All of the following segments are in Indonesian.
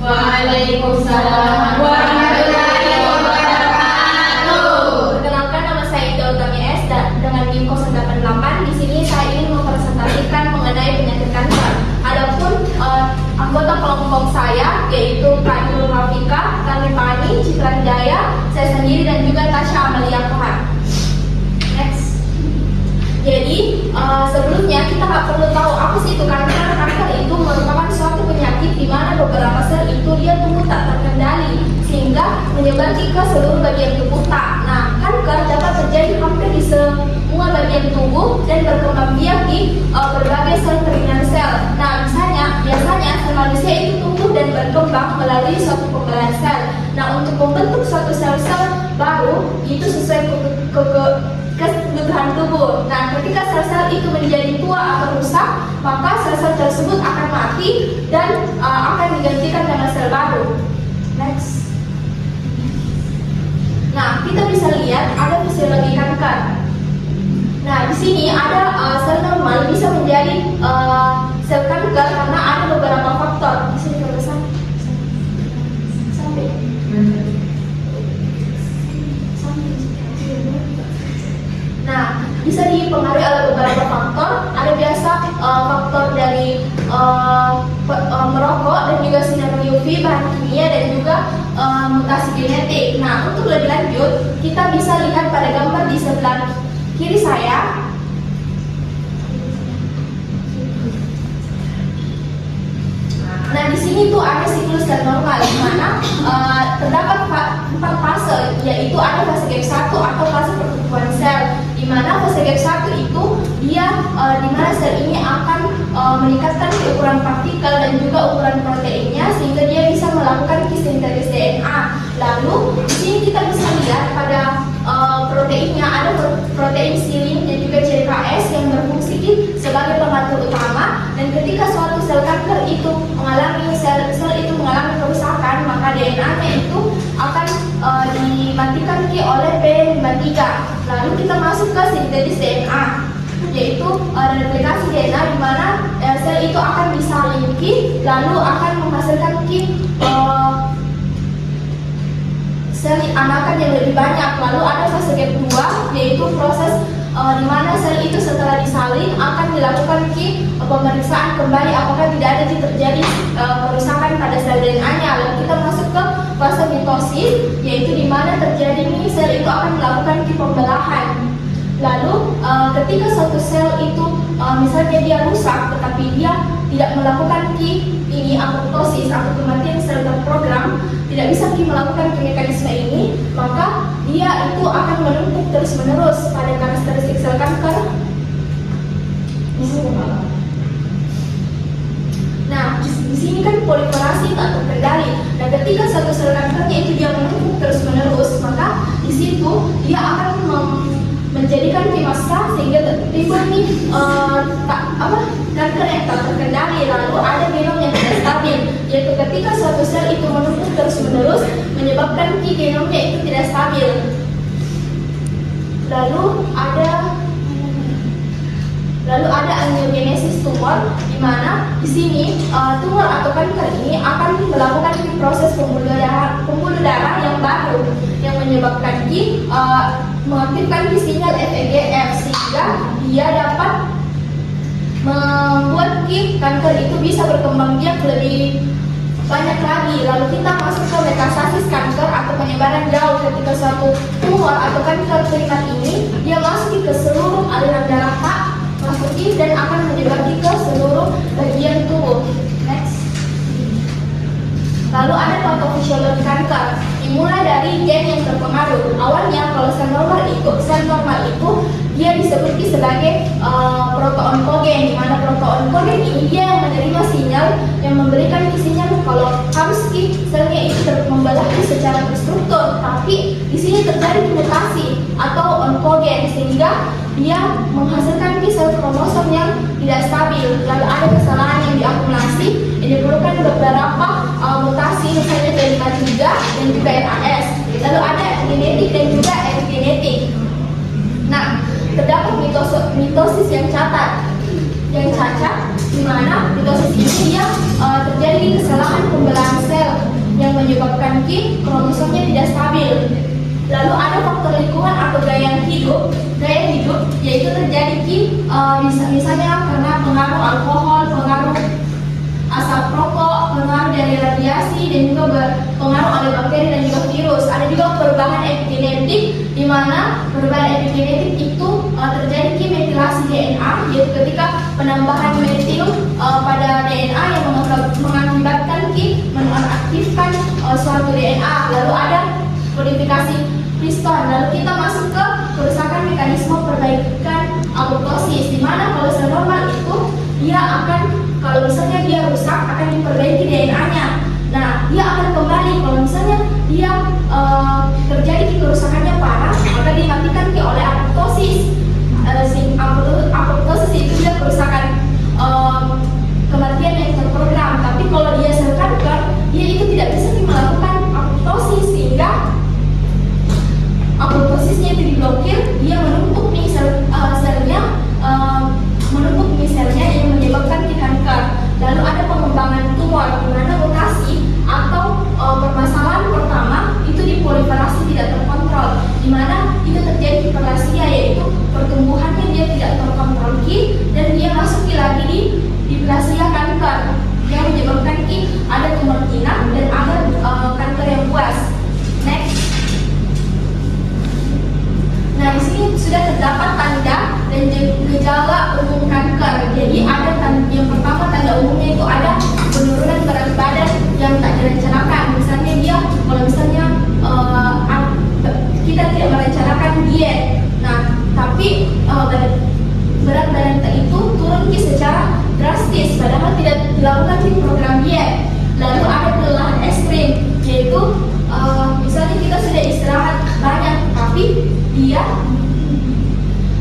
Waalaikumsalam warahmatullahi wabarakatuh. Perkenalkan, nama saya Ida Utami S dengan NIM 088. Di sini saya ingin mempresentasikan mengenai penyakit kanker. Adapun anggota kelompok saya yaitu Kak Nurul Rafika, Kami Pani, Citra Hidayah, saya sendiri dan juga Tasya Amalia Kohar. Next. Jadi sebelumnya kita nggak perlu tahu apa sih itu kanker. Kanker itu merupakan suatu penyakit di mana beberapa sel itu dia tumbuh tak terkendali sehingga menyebar ke seluruh bagian tubuh. Nah, kanker dapat terjadi hampir di semua bagian tubuh dan berkembang biak di berbagai sel jaringan sel. Nah, biasanya sel manusia itu tumbuh dan berkembang melalui suatu pembelahan sel. Nah, untuk membentuk suatu sel-sel baru itu sesuai kebutuhan tubuh. Nah, ketika sel-sel itu menjadi tua atau rusak, maka sel-sel tersebut akan mati dan akan digantikan dengan sel baru. Next. Nah, kita bisa lihat ada fisiologi kanker. Nah, di sini ada sel normal bisa menjadi sel kanker karena ada beberapa faktor. Di sini kebesaran sampai. Nah, bisa dipengaruhi oleh beberapa faktor. Ada biasa faktor dari merokok dan juga sinar UV, bahan kimia dan juga mutasi genetik. Nah, untuk lebih lanjut, kita bisa lihat pada gambar di sebelah kiri saya. Nah, di sini tuh ada siklus sel normal di mana terdapat 4 fase, yaitu ada fase gap 1 atau fase pertumbuhan sel. Di mana fase gap 1 itu dia di mana sel ini akan meningkatkan ukuran partikel dan juga ukuran proteinnya sehingga dia bisa melakukan sintesis DNA. Lalu di sini kita bisa lihat pada proteinnya ada protein silin dan juga CKS yang berfungsi sebagai pengatur utama, dan ketika suatu sel kanker itu mengalami sel itu mengalami kerusakan, maka DNA-nya itu akan dimatikan oleh P53. Lalu kita masuk ke sintesis DNA, yaitu replikasi DNA di mana sel itu akan disalin lalu akan menghasilkan sel anakan yang lebih banyak. Lalu ada fase gap 2, yaitu proses di mana sel itu setelah disalin akan dilakukan pemeriksaan kembali apakah tidak ada terjadi kerusakan pada sel DNA-nya. Lalu kita masuk ke fase mitosis, yaitu di mana terjadi sel itu akan melakukan pembelahan. Lalu ketika suatu sel itu misalnya dia rusak tetapi dia tidak melakukan apoptosis atau kematian sel terprogram, tidak bisa melakukan mekanisme ini, maka dia itu akan menumpuk terus-menerus pada karakteristik sel kanker. Nah, di sini kan proliferasi tak terkendali. Nah, ketika satu sel kankernya itu dia menumpuk terus-menerus, maka di situ dia akan menjadikan massa sehingga timbul kanker yang tak terkendali. Lalu ada genom yang tidak stabil, yaitu ketika suatu sel itu menumpuk terus-menerus menyebabkan genomnya itu tidak stabil. Lalu ada angiogenesis tumor, di mana di sini tumor atau kanker ini akan melakukan proses pembuluh darah yang baru yang menyebabkan mengaktifkan sinyal FEGF sehingga dia dapat membuat kanker itu bisa berkembang biak lebih banyak lagi. Lalu kita masuk ke metastasis kanker atau penyebaran jauh. Ketika suatu tumor atau kanker terikat ini dia masuk ke seluruh aliran darah dan akan menyebar ke seluruh bagian tubuh. Next. Lalu ada patofisiologi kanker, dimulai dari gen yang terpengaruh. Awalnya kalau sel normal itu dia disebut sebagai protoonkogen, di mana protoonkogen ini dia yang menerima sinyal yang memberikan sinyal kalau harus selnya itu membelah secara terstruktur, tapi di sini terjadi mutasi atau onkogen sehingga dia menghasilkan sel kromosom yang tidak stabil. Lalu ada kesalahan yang diakumulasi yang diperlukan beberapa mutasi misalnya dari MAD3 dan juga RAS. Lalu ada genetik dan juga epigenetik. Nah, terdapat mitosis yang cacat, di mana mitosis ini dia terjadi kesalahan pembelahan sel ki kromosomnya tidak stabil. Lalu ada faktor lingkungan atau gaya hidup yaitu terjadi ki misalnya karena pengaruh alkohol, pengaruh asap rokok, pengaruh dari radiasi, dan juga berpengaruh oleh bakteri dan juga virus. Ada juga perubahan epigenetik, di mana perubahan epigenetik itu terjadi ki metilasi DNA, yaitu ketika penambahan metil pada DNA yang mengakibatkan ki menonaktifkan suatu DNA. Lalu ada kodifikasi Priston. Lalu kita masuk ke kerusakan mekanisme perbaikan apoptosis, di mana kalau sel normal itu dia akan, kalau misalnya dia rusak, akan diperbaiki DNA-nya. Nah, dia akan kembali. Kalau misalnya dia terjadi kerusakannya parah, maka dimatikan oleh apoptosis. Apoptosis itu dia kerusakan kematian yang terprogram. Tapi kalau dia sel kanker, dia itu tidak bisa melakukan apoptosis, sehingga apoptosisnya itu diblokir, dia menumpuk nih menumpuk misalnya yang menyebabkan kanker. Lalu ada pengembangan tumor, di mana mutasi atau permasalahan pertama itu di proliferasi tidak terkontrol, di mana itu terjadi hiperplasia, yaitu pertumbuhannya dia tidak terkontrol dan dia masuk lagi di diplasia kanker yang menyebabkan ada tumor inang dan ada kanker yang buas. Next. Nah, di sini sudah terdapat tanda dan gejala umum kanker. Jadi ada yang pertama, tanda umumnya itu ada penurunan berat badan yang tak direncanakan. Misalnya dia, kalau misalnya kita tidak merencanakan diet, nah tapi berat badan kita itu turun secara drastis, padahal tidak dilakukan di program diet. Lalu ada kelelahan ekstrim, yaitu misalnya kita sudah istirahat banyak, tapi dia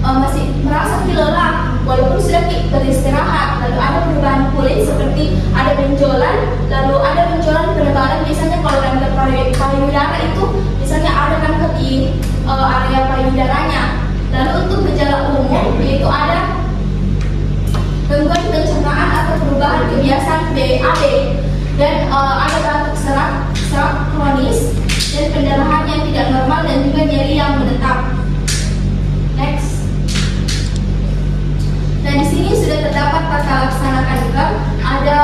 masih merasa lelah walaupun sudah beristirahat. Lalu ada perubahan kulit seperti ada benjolan, lalu ada benjolan penebalan. Misalnya kalau kanker payudara itu misalnya ada kanker di area payudaranya. Lalu untuk gejala umum yaitu ada gangguan pencernaan atau perubahan kebiasaan BAB, dan ada batuk serak kronis dan pendarahan yang tidak normal, dan juga nyeri yang menetap. Next. Nah, di sini sudah terdapat tata laksana kanker. Ada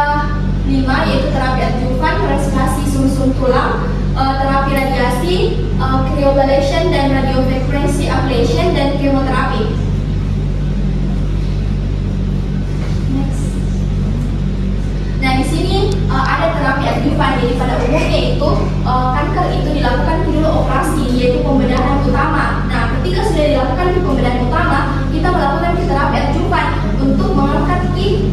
5, yaitu terapi adjuvan, respirasi sumsum tulang, terapi radiasi, cryoablation dan radiofrequency ablation, dan kemoterapi. Next. Nah, di sini ada terapi adjuvan. Jadi pada umumnya itu kanker itu dilakukan dulu operasi, yaitu pembedahan utama. Nah, ketika sudah dilakukan pembedahan utama, kita melakukan terapi adjuvan untuk mengangkat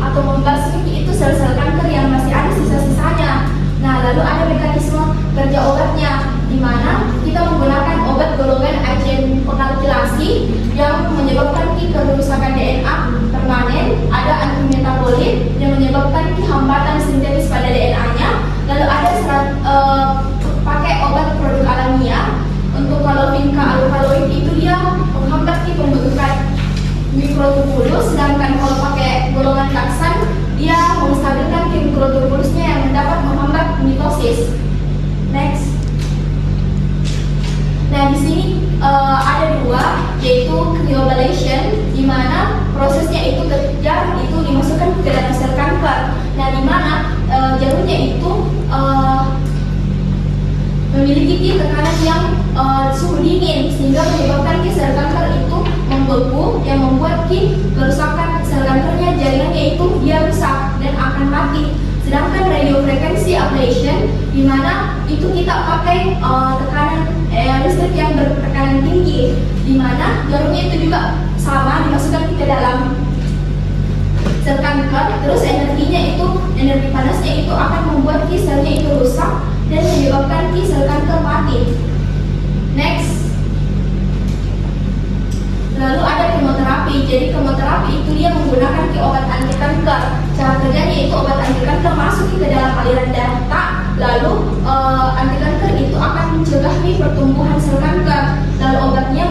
atau membasmi itu sel-sel kanker yang masih ada sisa-sisanya. Nah, lalu ada mekanisme kerja obatnya, di mana kita menggunakan obat golongan agen pengalkilasi yang menyebabkan kerusakan DNA permanen, ada antimetabolit yang menyebabkan hambatan sintetis pada DNA-nya. Lalu ada pakai obat produk alamiah. Untuk kalau vinca alkaloid itu dia menghambat pembentukan mikrotubulus, sedangkan kalau pakai golongan laksan dia menstabilkan mikrotubulusnya yang dapat menghambat mitosis. Next. Nah, di sini ada 2, yaitu cryoablation, di mana prosesnya itu kejar itu dimasukkan ke dalam sel kanker. Nah, di mana jarumnya itu memiliki tekanan yang suhu dingin, sehingga menyebabkan sel kanker itu membeku, yang membuat kerusakan sel kankernya, jaringannya itu dia rusak dan akan mati. Sedangkan radiofrequency ablation, di mana itu kita pakai tekanan listrik yang bertekanan tinggi, di mana jarumnya itu juga sama dimasukkan ke dalam sel kanker. Terus energi panasnya itu akan membuat selnya itu rusak dan menyebabkan sel kanker mati. Next. Lalu ada kemoterapi. Jadi kemoterapi itu dia menggunakan obat anti kanker. Cara kerjanya itu obat anti kanker masuk ke dalam aliran darah, lalu anti kanker itu akan mencegah pertumbuhan sel kanker. Lalu obatnya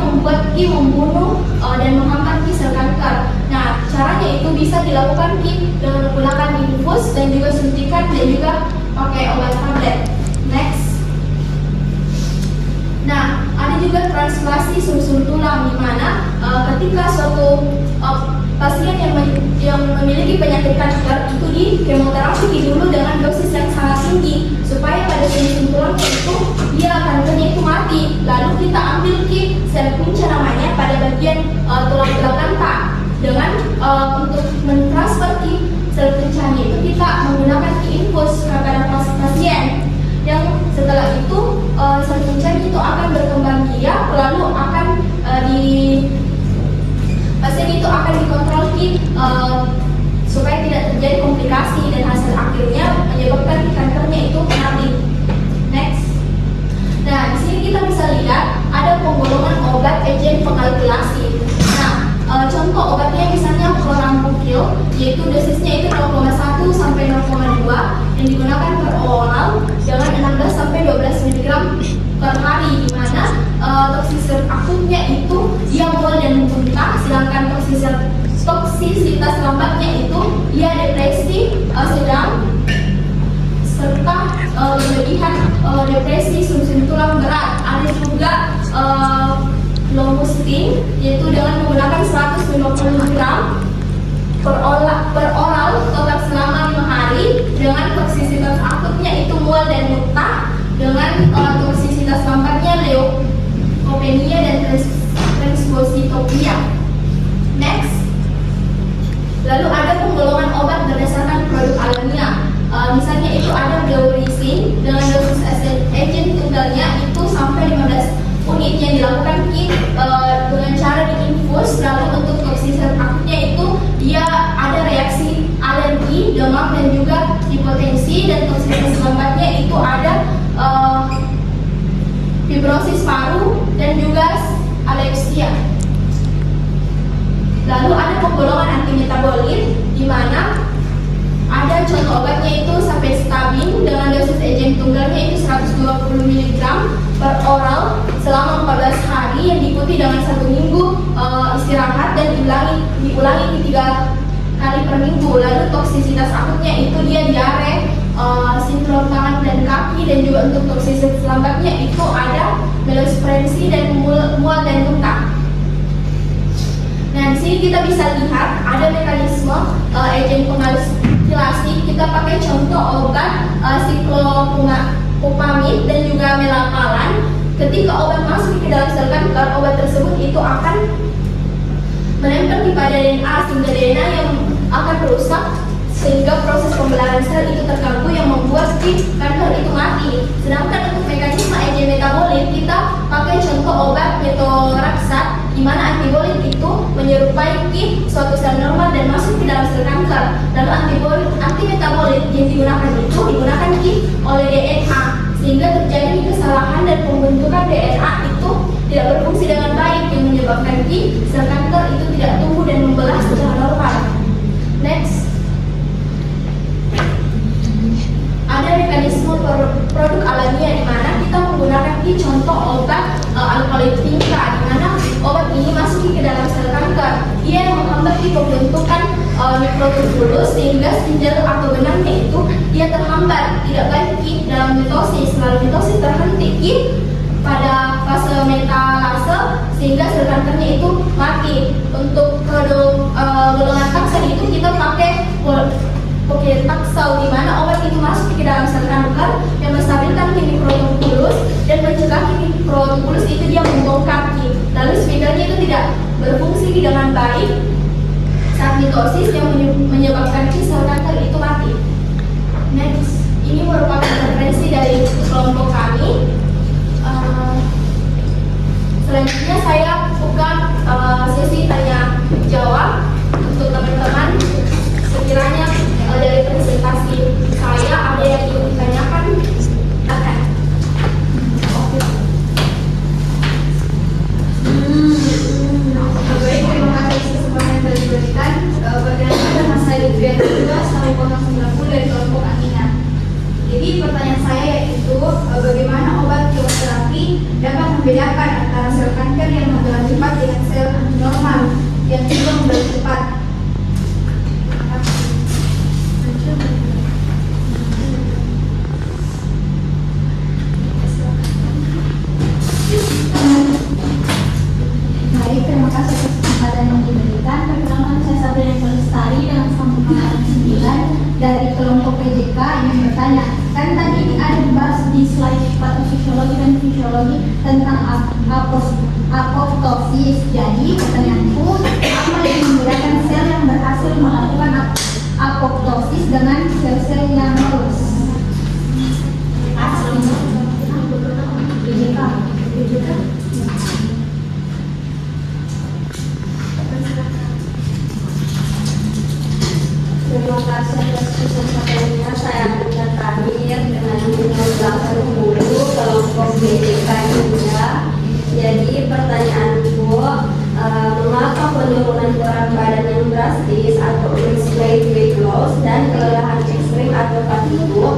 membunuh dan menghambat sel kanker. Nah, caranya itu bisa dilakukan dengan menggunakan infus dan juga suntikan dan juga pakai obat tablet. Next. translasi sum-sum tulang, di mana ketika suatu pasien yang memiliki penyakit kanker itu di kemoterapi dulu dengan dosis yang sangat tinggi supaya pada sum-sum tulangnya itu kankernya itu mati. Lalu kita ambil sel punca namanya pada bagian tulang belakang pak. Dengan untuk mentransfer sel puncanya itu kita menggunakan infus kepada pasien. Yang setelah itu sel puncanya itu akan berkembang biak, lalu akan pasien itu akan dikontrol supaya tidak terjadi komplikasi dan hasil akhirnya menyebabkan kankernya itu mati. Next. Nah, di sini kita bisa lihat ada penggolongan obat ejen pengalkulasi. Nah, contoh obatnya misalnya chlorampukil, yaitu dosisnya itu 0,1 sampai 0,2 yang digunakan per oral dengan 16 sampai 12 mg per hari, di mana toksisitas akutnya itu dia mual dan muntah, sedangkan toksisitas lambatnya itu dia depresi sedang serta berlebihan depresi sum-sum tulang berat. Ada juga lomustine, yaitu dengan menggunakan 150 gram per oral total selama 5 hari dengan toksisitas akutnya itu mual dan muntah, dengan toksisitas lambatnya leukopenia dan transfusitopenia. Next. Lalu ada penggolongan obat berdasarkan produk alamiah. Misalnya itu ada Bleurisin dengan dosis ejen tunggalnya itu sampai 15 unit yang dilakukan dengan cara diinfus. Lalu untuk toksisitas akutnya itu dia ada reaksi alergi, demam dan juga hipotensi, dan toksisitas lambatnya itu ada fibrosis paru dan juga alepsia. Lalu ada penggolongan antimetabolit, di mana ada contoh obatnya itu Sambestatin dengan dosis ejen tunggalnya itu 120 mg per oral selama 14 hari yang diikuti dengan 1 minggu istirahat dan diulangi 3 kali per minggu. Lalu toksisitas akutnya itu dia diare, sindrom tangan dan kaki, dan juga untuk toksisitas lambatnya itu ada melosprensi dan mual dan muntah. Nah, di sini kita bisa lihat ada mekanisme ejen pengalkulasi. Kita pakai contoh obat siklopupamid dan juga melakalan. Ketika obat masuk ke dalam sel kanker, obat tersebut itu akan menempel pada DNA, sehingga DNA yang akan rusak sehingga proses pembelahan sel itu terganggu yang membuat kanker itu mati. Sedangkan untuk mekanisme ejen metabolit kita pakai contoh obat metotrexat, di mana antibolit itu menyerupai suatu sel normal dan masuk ke dalam sel kanker. Lalu antimetabolit yang digunakan itu digunakan oleh DNA, sehingga terjadi kesalahan dan pembentukan DNA itu tidak berfungsi dengan baik yang menyebabkan sel kanker itu tidak tumbuh dan membelah secara normal. Next. Ada mekanisme produk alamiah, di mana kita menggunakan contoh obat alkaloid tingka, di mana obat ini masuk ke dalam sel kanker. Ia menghambat pembentukan mikrotubulus sehingga spindel atau benangnya itu dia terhambat, tidak baik dalam mitosis. Lalu mitosis terhenti pada fase metalase sehingga sel kankernya itu mati. Untuk golongan taksa itu kita pakai Poketaxel, di mana obat itu masuk ke dalam sel kanker yang menstabilkan mikrotubulus dan mencegah mikrotubulus itu dia membongkar lalu spindelnya itu tidak berfungsi dengan baik saat mitosis yang menyebabkan sel kanker itu mati. Next, ini merupakan referensi dari kelompok kami. Selanjutnya saya buka sesi tanya jawab untuk teman-teman. Sekiranya dari presentasi saya ada yang ingin ditanyakan, silakan. Baik, terima kasih kesempatan yang telah diberikan. Bagaimana Mas Said Bianca sama 90 dari kelompok Amina. Jadi pertanyaan saya yaitu bagaimana obat kemoterapi dapat membedakan antara sel kanker yang membelah cepat dengan sel normal yang juga membelah cepat. dari kelompok PJK ingin bertanya, kan tadi ada dibahas di slide patofisiologi dan fisiologi tentang apoptosis. Jadi pertanyaanku, apa yang membedakan sel yang berhasil melakukan apoptosis dengan sel-sel yang lolos? PJK. Terima kasih atas kesempatannya. Saya akan terakhir dengan menjelaskan dulu kelompok BJK juga. Jadi pertanyaanku, mengapa penurunan berat badan yang drastis atau weight loss dan kelelahan ekstrim atau fatigue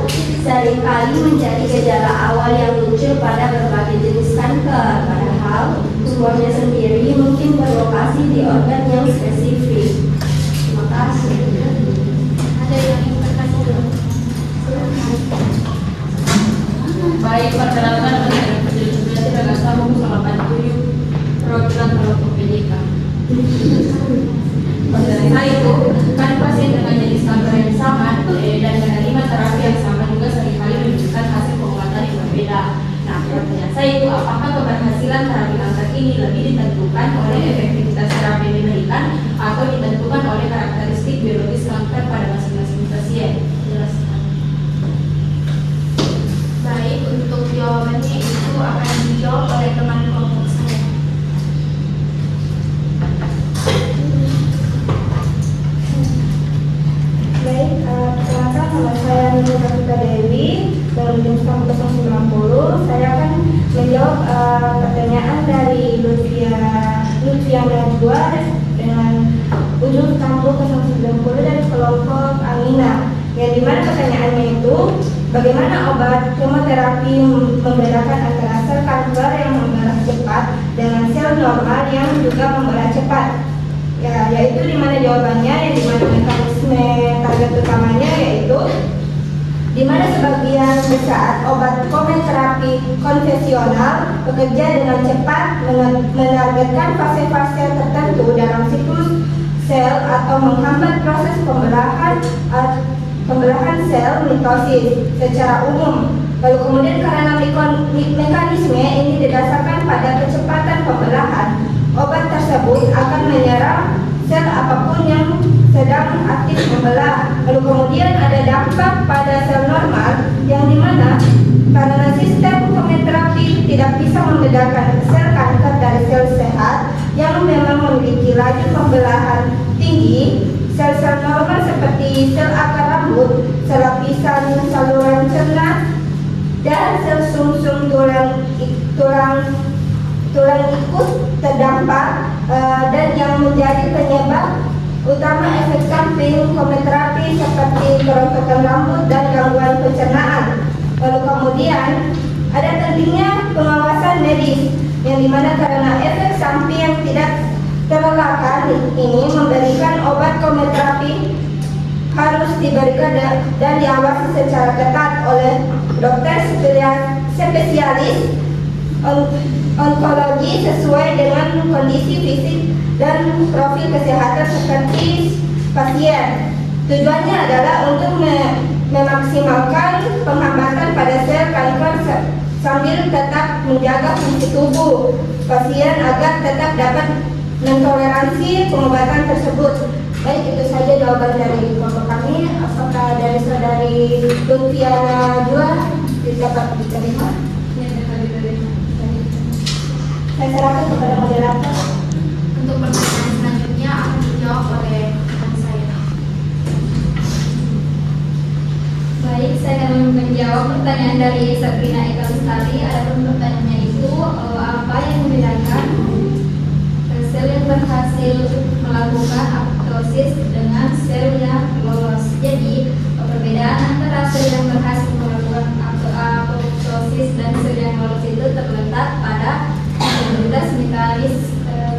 seringkali menjadi gejala awal yang muncul pada berbagai jenis kanker, padahal tumornya sendiri mungkin berlokasi di organ yang spesifik. Terima kasih. Baik, perkenalkan dengan penjelasan dengan sambung sama Pantuyu perwakilan kelompok PJK. Pertanyaan itu, kan pasien dengan jenis kanker yang sama dan menerima terapi yang sama juga seringkali menunjukkan hasil pengobatan yang berbeda. Nah, pertanyaan saya itu, apakah keberhasilan terapi kanker ini lebih ditentukan oleh efektivitas terapi yang diberikan atau ditentukan oleh karakteristik biologis kanker pada masing-masing pasien? Jelaskan. Baik, untuk jawabannya itu akan dijawab oleh teman kelompok saya. Baik, perkenalkan nama saya Nina Kapita Dewi dari Unit 090. Saya akan menjawab pertanyaan dari Lutfia Najwa dengan ujung kampung 090 dari kelompok Amina. Yang dimana pertanyaannya itu, bagaimana obat kemoterapi membedakan antara sel kanker yang membelah cepat dengan sel normal yang juga membelah cepat? Ya, yaitu dimana jawabannya, yang dimana mekanisme target utamanya yaitu dimana sebagian besar obat kemoterapi konvensional bekerja dengan cepat menargetkan fase-fase tertentu dalam siklus sel atau menghambat proses pembelahan sel mitosis secara umum. Lalu kemudian karena mekanisme ini didasarkan pada kecepatan pembelahan, obat tersebut akan menyerang sel apapun yang sedang aktif membelah. Lalu kemudian ada dampak pada sel normal yang dimana karena sistem kemoterapi tidak bisa membedakan sel kanker dari sel sehat yang memang memiliki laju pembelahan tinggi, sel-sel normal seperti sel akar rambut, sel lapisan saluran cerna, dan sel sumsum tulang ikut terdampak dan yang menjadi penyebab utama efek samping kemoterapi seperti kerontokan rambut dan gangguan pencernaan. Lalu kemudian ada pentingnya pengawasan medis yang dimana karena efek samping yang tidak terelakkan ini memberikan obat kemoterapi harus diberikan dan diawasi secara ketat oleh dokter spesialis onkologi sesuai dengan kondisi fisik dan profil kesehatan seperti pasien. Tujuannya adalah untuk memaksimalkan penghambatan pada sel kanker sambil tetap menjaga fungsi tubuh pasien agar tetap dapat mentoleransi pengobatan tersebut. Baik, itu saja jawaban dari kelompok kami. Apakah dari saudari Lutfia Najwa dapat diterima? Ya, dapat diterima. Saya serahkan kepada moderator. Untuk pertanyaan selanjutnya akan dijawab oleh teman saya. Baik, saya akan menjawab pertanyaan dari Sabrina Eka Lestari. Adapun pertanyaannya itu, apa yang membedakan sel yang berhasil melakukan apoptosis dengan sel yang lolos? Jadi, perbedaan antara sel yang berhasil melakukan apoptosis dan sel yang lolos itu terletak pada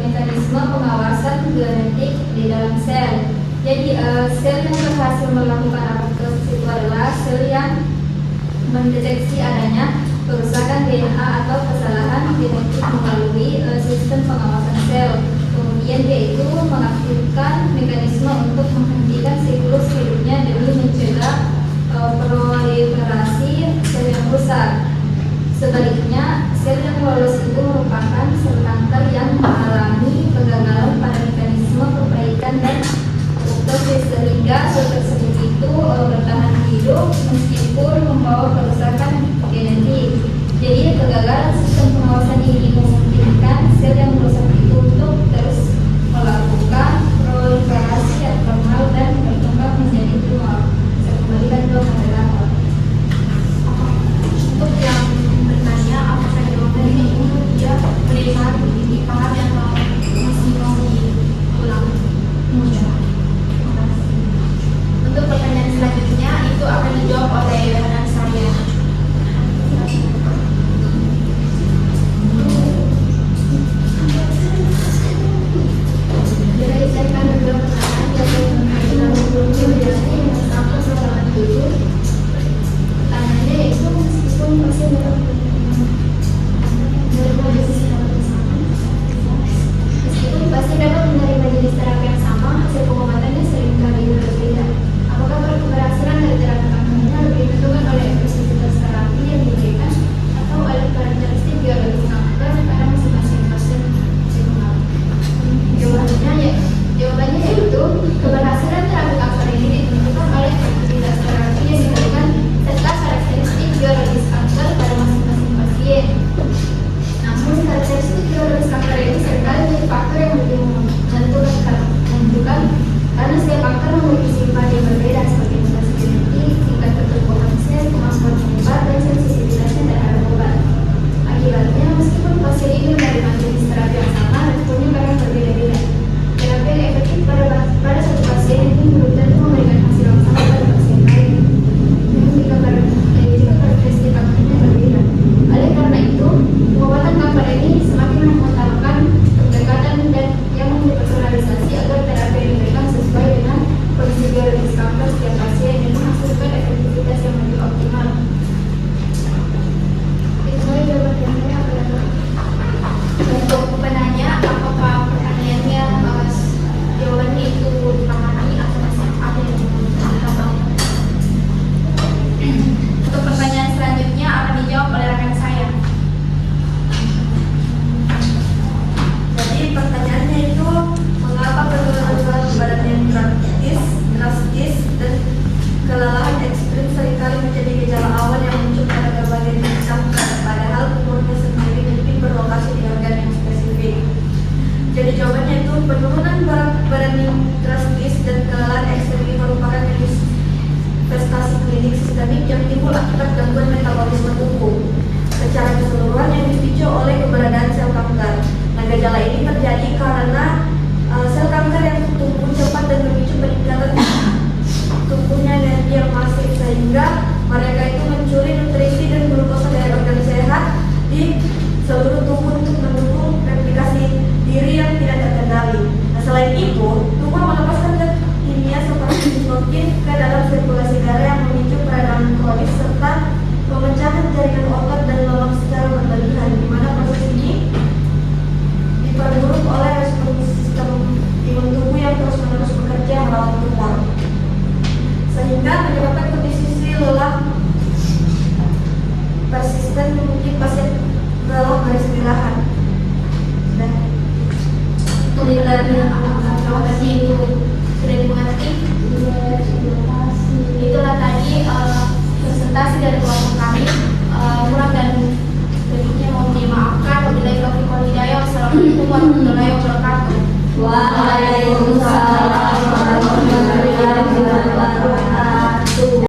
mekanisme pengawasan genetik di dalam sel. Jadi sel yang berhasil melakukan apoptosis itu adalah sel yang mendeteksi adanya kerusakan DNA atau kesalahan genetik melalui sistem pengawasan sel. Kemudian dia itu mengaktifkan mekanisme untuk menghentikan siklus hidupnya demi mencegah sehingga mereka itu mencuri nutrisi dan glukosa dari organ sehat di seluruh tubuh untuk mendukung replikasi diri yang tidak terkendali. Nah, selain itu, tubuh melepaskan zat kimia seperti sitokin ke dalam sirkulasi darah yang memicu peradangan kronis serta pemecahan jaringan otot dan lemak secara berlebihan, di mana proses ini diperburuk oleh respon sistem imun tubuh yang terus-menerus bekerja melawan tumor, sehingga menyebabkan kondisi lelah persisten membuat pasien lelah beristirahat. Dan Terima kasih Ibu sudah dimengerti. Itulah tadi presentasi dari kelompok kami. Kurang dan lebihnya mohon dimaafkan. Wabillahi taufiq wal hidayah. Wassalamualaikum warahmatullahi wabarakatuh. Waalaikumsalam warahmatullahi wabarakatuh.